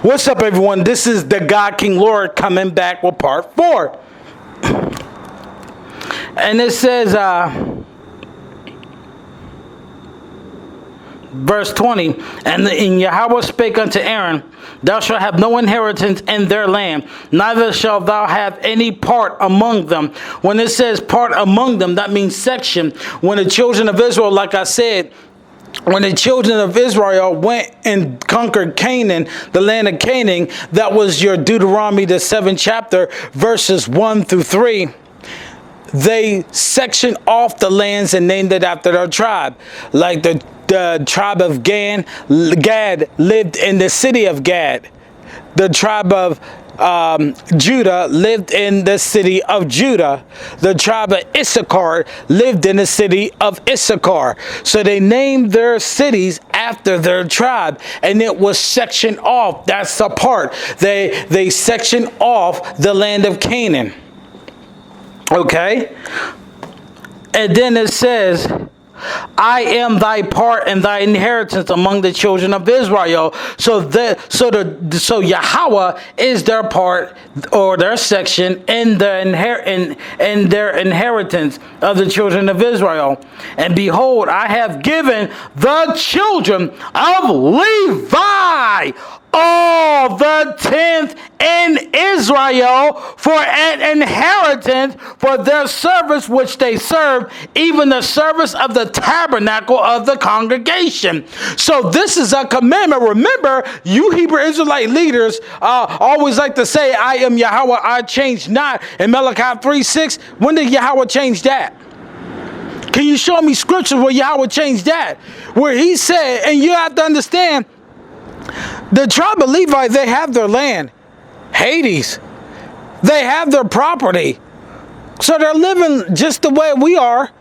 What's up, everyone? This is the God King Lord coming back with part 4. And it says, verse 20, and Yahweh spake unto Aaron, thou shalt have no inheritance in their land, neither shalt thou have any part among them. When it says part among them, that means section. When the children of Israel, like I said, when the children of Israel went and conquered Canaan, the land of Canaan, that was your Deuteronomy, the 7th chapter, verses 1 through 3. They sectioned off the lands and named it after their tribe. Like the tribe of Gad lived in the city of Gad. The tribe of Judah lived in the city of Judah. The tribe of Issachar lived in the city of Issachar. So they named their cities after their tribe, and it was sectioned off. That's the part. They sectioned off the land of Canaan. Okay? And then it says, I am thy part and thy inheritance among the children of Israel. So Yahweh is their part or their section in their inheritance of the children of Israel. And behold, I have given the children of Levi all the 10th in Israel for an inheritance for their service which they serve, even the service of the tabernacle of the congregation. So this is a commandment. Remember, you Hebrew Israelite leaders always like to say, I am Yahweh, I change not. In Malachi 3:6, when did Yahweh change that? Can you show me scriptures where Yahweh changed that? Where he said, and you have to understand, the tribe of Levi, they have their land. Hades. They have their property. So they're living just the way we are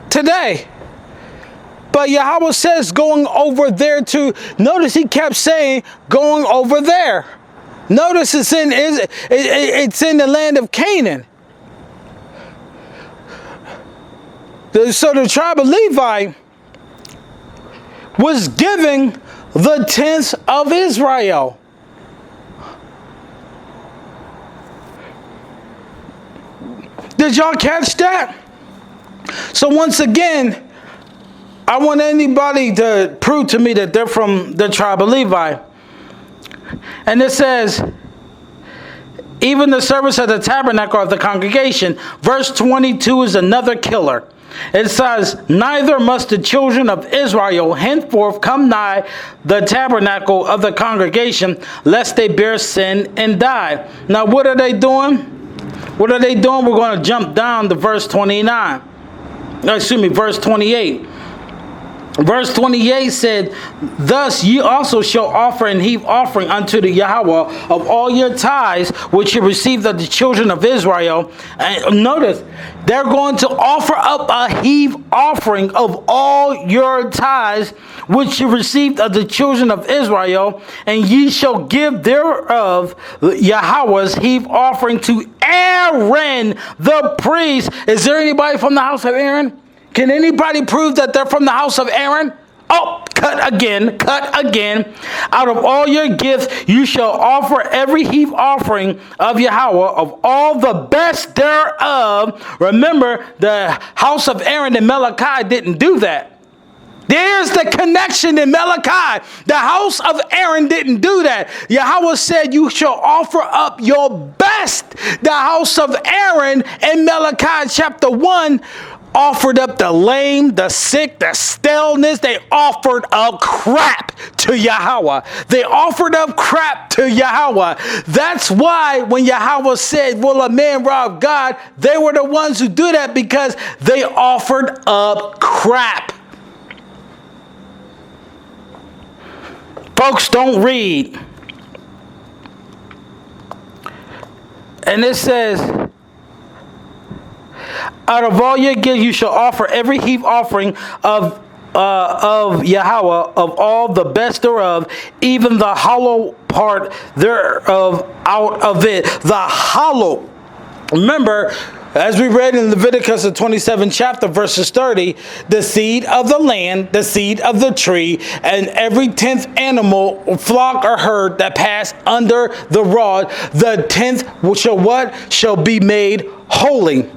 today. But Yahweh says going over there to, notice he kept saying going over there. Notice it's in the land of Canaan. So the tribe of Levi was giving the 10th of Israel. Did y'all catch that? So once again, I want anybody to prove to me that they're from the tribe of Levi. And it says, even the service of the tabernacle of the congregation. Verse 22 is another killer. It says, neither must the children of Israel henceforth come nigh the tabernacle of the congregation, lest they bear sin and die. Now, what are they doing? What are they doing? We're going to jump down to verse 29. Excuse me, verse 28. Verse 28 said, thus ye also shall offer and heave offering unto the Yahweh of all your tithes, which you received of the children of Israel. And notice, they're going to offer up a heave offering of all your tithes, which you received of the children of Israel, and ye shall give thereof Yahweh's heave offering to Aaron the priest. Is there anybody from the house of Aaron? Can anybody prove that they're from the house of Aaron? Oh, cut again. Out of all your gifts, you shall offer every heave offering of Yahweh of all the best thereof. Remember, the house of Aaron and Malachi didn't do that. There's the connection in Malachi. The house of Aaron didn't do that. Yahweh said, you shall offer up your best. The house of Aaron in Malachi chapter 1 offered up the lame, the sick, the staleness. They offered up crap to Yahweh. They offered up crap to Yahweh. That's why when Yahweh said, will a man rob God? They were the ones who do that because they offered up crap. Folks don't read. And it says, out of all your gifts you shall offer every heave offering of Yahweh of all the best thereof, even the hollow part thereof out of it. The hollow. Remember, As we read in Leviticus, the 27th chapter, verses 30, the seed of the land, the seed of the tree, and every 10th animal, flock or herd that pass under the rod, the 10th shall what? Shall be made holy.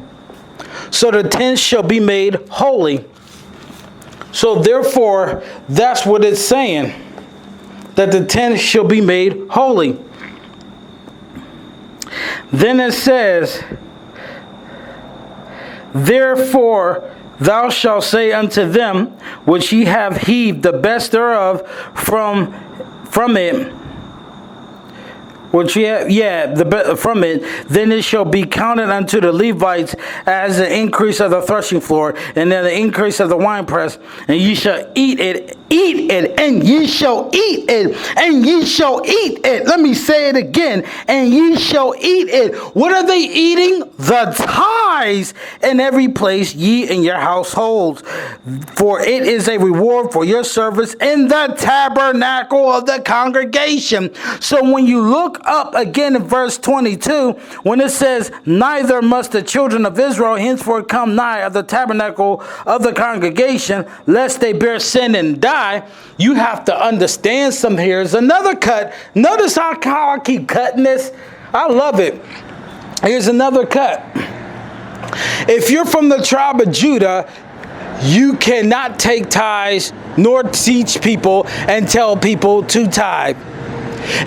So the 10th shall be made holy. So therefore, that's what it's saying, that the 10th shall be made holy. Then it says, therefore thou shalt say unto them which ye have heaved the best thereof from it, which from it, then it shall be counted unto the Levites as the increase of the threshing floor, and then the increase of the winepress, and ye shall eat it, and ye shall eat it, and ye shall eat it. Let me say it again, and ye shall eat it. What are they eating? The tithes in every place ye in your households, for it is a reward for your service in the tabernacle of the congregation. So when you look up again in verse 22, when it says, neither must the children of Israel henceforth come nigh of the tabernacle of the congregation, lest they bear sin and die, you have to understand some. Here's another cut. Notice how I keep cutting this. I love it. Here's another cut. If you're from the tribe of Judah, you cannot take tithes nor teach people and tell people to tithe.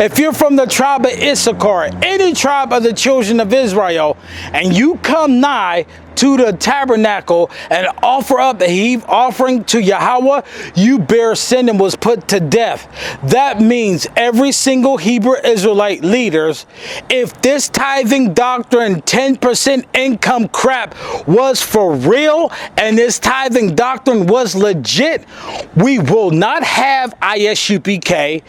If you're from the tribe of Issachar, any tribe of the children of Israel, and you come nigh to the tabernacle and offer up a heave offering to Yahweh, you bear sin and was put to death. That means every single Hebrew Israelite leaders, if this tithing doctrine, 10% income crap was for real, and this tithing doctrine was legit, we will not have ISUPK,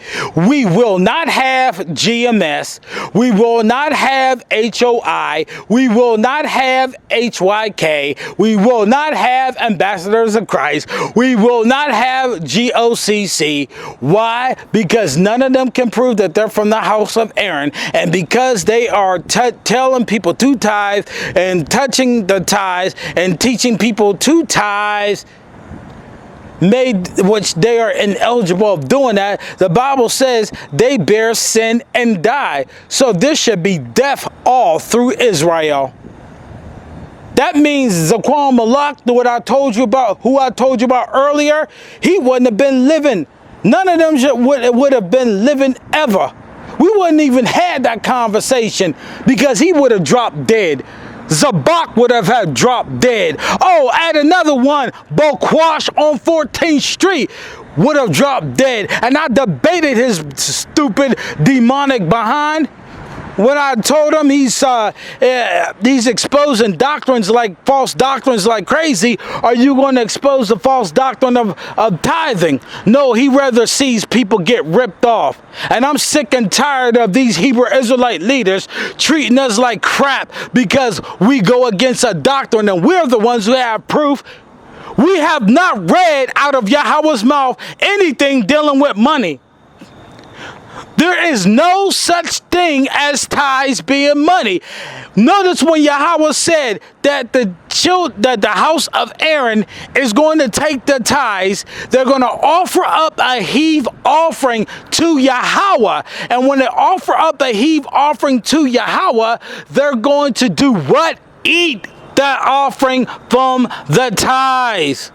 we will not have GMS, we will not have HOI, we will not have HYK, we will not have Ambassadors of Christ, we will not have GOCC. Why? Because none of them can prove that they're from the house of Aaron, and because they are telling people to tithe and touching the tithes and teaching people to tithe, which they are ineligible of doing that, the Bible says they bear sin and die. So this should be death all through Israel. That means Zaquan Malak, what I told you about, who I told you about earlier, he wouldn't have been living. None of them would have been living ever. We wouldn't even had that conversation because he would have dropped dead. Zabak would have had dropped dead. Oh, add another one. Bokwash on 14th Street would have dropped dead. And I debated his stupid demonic behind. When I told him he's exposing doctrines like false doctrines like crazy, are you going to expose the false doctrine of tithing? No, he rather sees people get ripped off. And I'm sick and tired of these Hebrew Israelite leaders treating us like crap because we go against a doctrine and we're the ones who have proof. We have not read out of Yahweh's mouth anything dealing with money. There is no such thing as tithes being money. Notice when Yahweh said that the house of Aaron is going to take the tithes, they're going to offer up a heave offering to Yahweh. And when they offer up a heave offering to Yahweh, they're going to do what? Eat that offering from the tithes.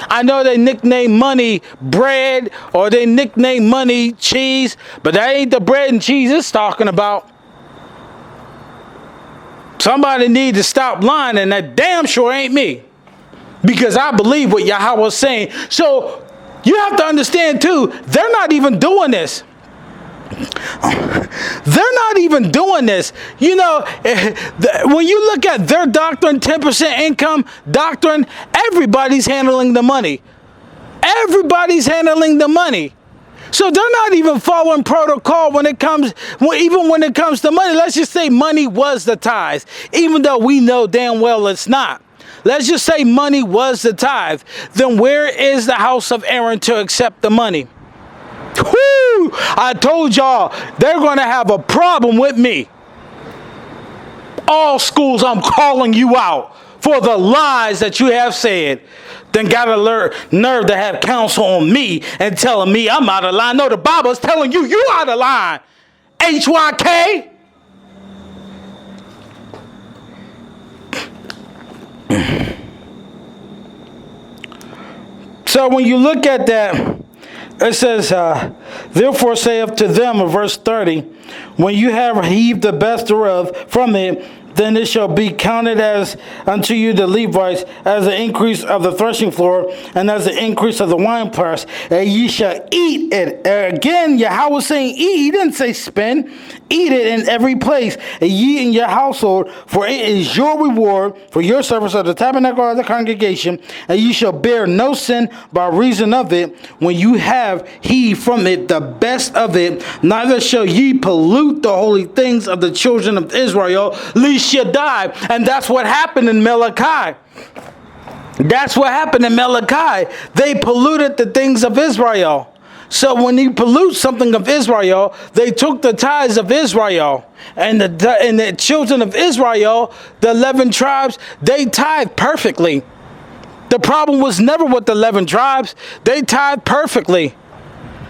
I know they nickname money bread or they nickname money cheese, but that ain't the bread and cheese it's talking about. Somebody need to stop lying, and that damn sure ain't me, because I believe what Yahweh was saying. So you have to understand too, they're not even doing this. They're not even doing this. You know, when you look at their doctrine, 10% income doctrine, everybody's handling the money. Everybody's handling the money. So they're not even following protocol when it comes, even when it comes to money. Let's just say money was the tithe, even though we know damn well it's not. Let's just say money was the tithe. Then where is the house of Aaron to accept the money? Whoo! I told y'all they're going to have a problem with me. all schools, I'm calling you out for the lies that you have said. Then got a nerve to have counsel on me and telling me I'm out of line. No, the Bible's telling you out of line. HYK. So when you look at that, it says, therefore saith to them, in verse 30, when you have heaved the best thereof from it, then it shall be counted as unto you the Levites, as the increase of the threshing floor, and as the increase of the winepress, and ye shall eat it. Again, Yahweh was saying eat. He didn't say spend. Eat it in every place, and ye in your household, for it is your reward for your service of the tabernacle of the congregation, and ye shall bear no sin by reason of it, when you have heaved from it the best of it, neither shall ye pollute the holy things of the children of Israel, lest you die. And that's what happened in Malachi. That's what happened in Malachi. They polluted the things of Israel. So when you pollute something of Israel, they took the tithes of Israel. And the children of Israel, the 11 tribes, they tithe perfectly. The problem was never with the 11 tribes. They tithe perfectly.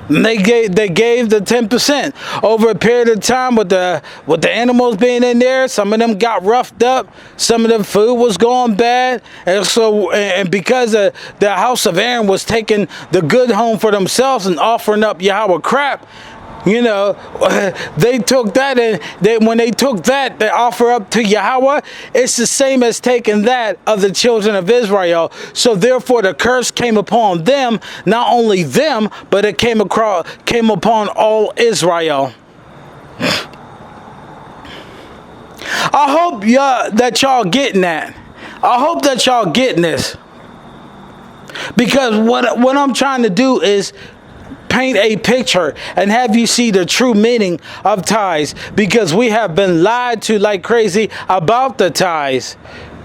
And they gave the 10% over a period of time with the animals being in there. Some of them got roughed up. Some of the food was going bad, and because the house of Aaron was taking the good home for themselves and offering up Yahweh crap, they took that, and when they took that, they offer up to Yahweh. It's the same as taking that of the children of Israel. So therefore, the curse came upon them, not only them, but it came upon all Israel. I hope that y'all getting that. I hope that y'all getting this, because what I'm trying to do is paint a picture and have you see the true meaning of tithes, because we have been lied to like crazy about the tithes.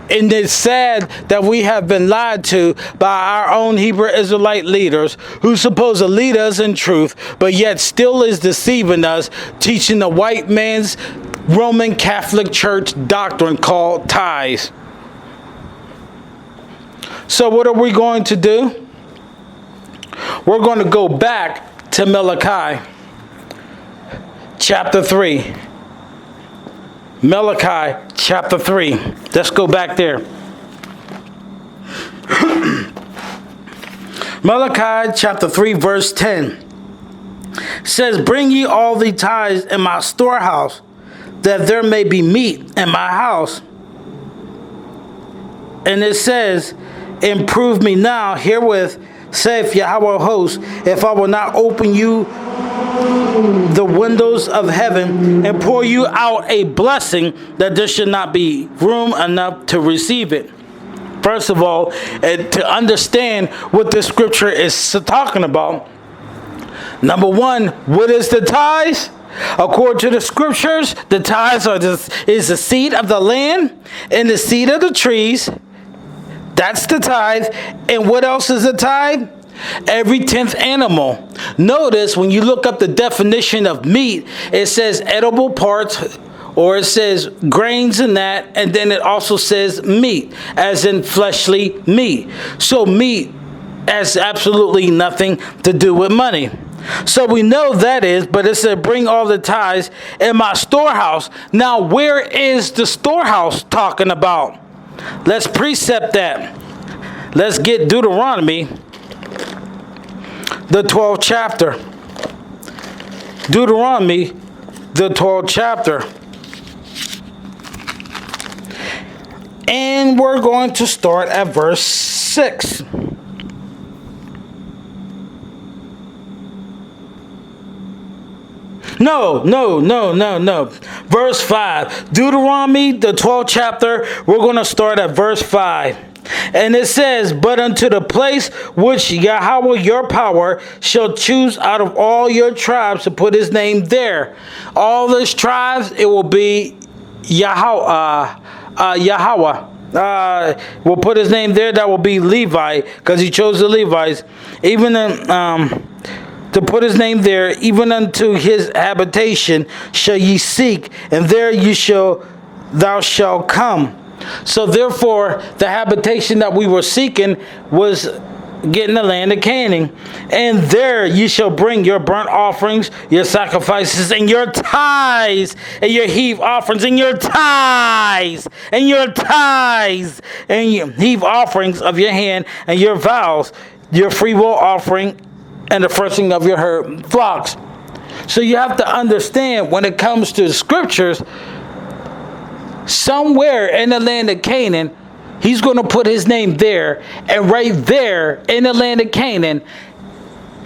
And it's sad that we have been lied to by our own Hebrew Israelite leaders, who's supposed to lead us in truth, but yet still is deceiving us, teaching the white man's Roman Catholic Church doctrine called tithes. So what are we going to do? We're going to go back to Malachi chapter 3. Malachi chapter 3. Let's go back there. Malachi chapter 3 verse 10 says, bring ye all the tithes in my storehouse, that there may be meat in my house. And it says, improve me now herewith, saith Yahweh hosts, if I will not open you the windows of heaven and pour you out a blessing, that there should not be room enough to receive it. First of all, to understand what this scripture is talking about, number one, what is the tithes? According to the scriptures, the tithes is the seed of the land and the seed of the trees. That's the tithe. And what else is a tithe? Every 10th animal. Notice when you look up the definition of meat, it says edible parts, or it says grains in that, and then it also says meat, as in fleshly meat. So meat has absolutely nothing to do with money. So we know that is, but it said bring all the tithes in my storehouse. Now where is the storehouse talking about? Let's precept that. Let's get Deuteronomy, the 12th chapter. Deuteronomy, the 12th chapter. And we're going to start at verse 6. No. Verse 5. Deuteronomy, the 12th chapter, we're going to start at verse 5. And it says, but unto the place which Yahweh your power shall choose out of all your tribes to put his name there. All those tribes, it will be Yahweh. Will put his name there. That will be Levi, because he chose the Levites. Even to put his name there, even unto his habitation shall ye seek, and there you shall thou shalt come. So therefore, the habitation that we were seeking was getting the land of Canaan. And there you shall bring your burnt offerings, your sacrifices, and your tithes, and your heave offerings, and your tithes, and your tithes, and your heave offerings of your hand, and your vows, your freewill offering, and the firstling of your herd flocks. So you have to understand, when it comes to the scriptures, somewhere in the land of Canaan, he's going to put his name there. And right there in the land of Canaan,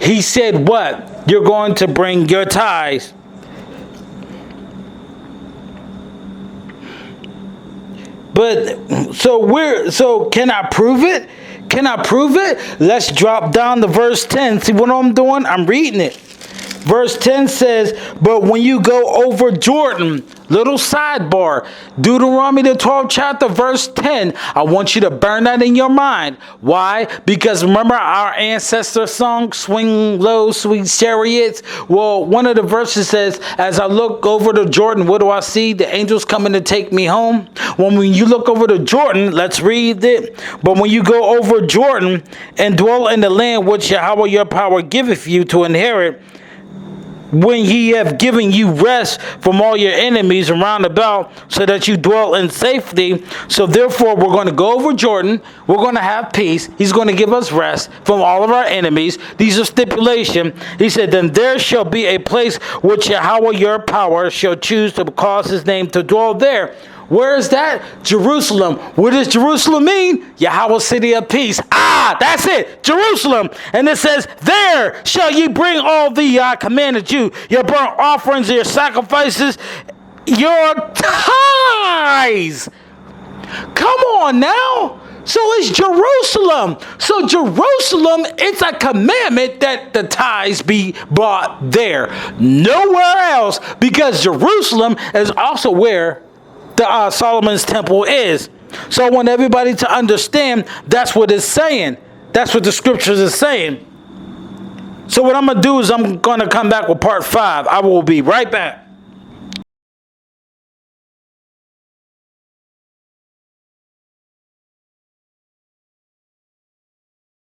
he said what? You're going to bring your tithes. But so can I prove it? Can I prove it? Let's drop down to verse 10. See what I'm doing? I'm reading it. Verse 10 says, but when you go over Jordan, little sidebar, Deuteronomy the 12th chapter, verse 10, I want you to burn that in your mind. Why? Because remember our ancestor song, Swing Low, Sweet Chariots? Well, one of the verses says, as I look over the Jordan, what do I see? The angels coming to take me home. When you look over the Jordan, let's read it. But when you go over Jordan and dwell in the land which Yahweh your power giveth you to inherit, when he have given you rest from all your enemies around about, so that you dwell in safety. So therefore, we're going to go over Jordan. We're going to have peace. He's going to give us rest from all of our enemies. These are stipulation. He said, then there shall be a place which Yahweh your power shall choose to cause his name to dwell there. Where is that? Jerusalem. What does Jerusalem mean? Yahweh, city of peace. Ah, that's it. Jerusalem. And it says, there shall ye bring all the I commanded you, your burnt offerings, your sacrifices, your tithes. Come on now. So it's Jerusalem. So Jerusalem, it's a commandment that the tithes be brought there. Nowhere else, because Jerusalem is also where the Solomon's temple is. So I want everybody to understand that's what it's saying. That's what the scriptures is saying. So what I'm going to do is I'm going to come back with part 5. I will be right back.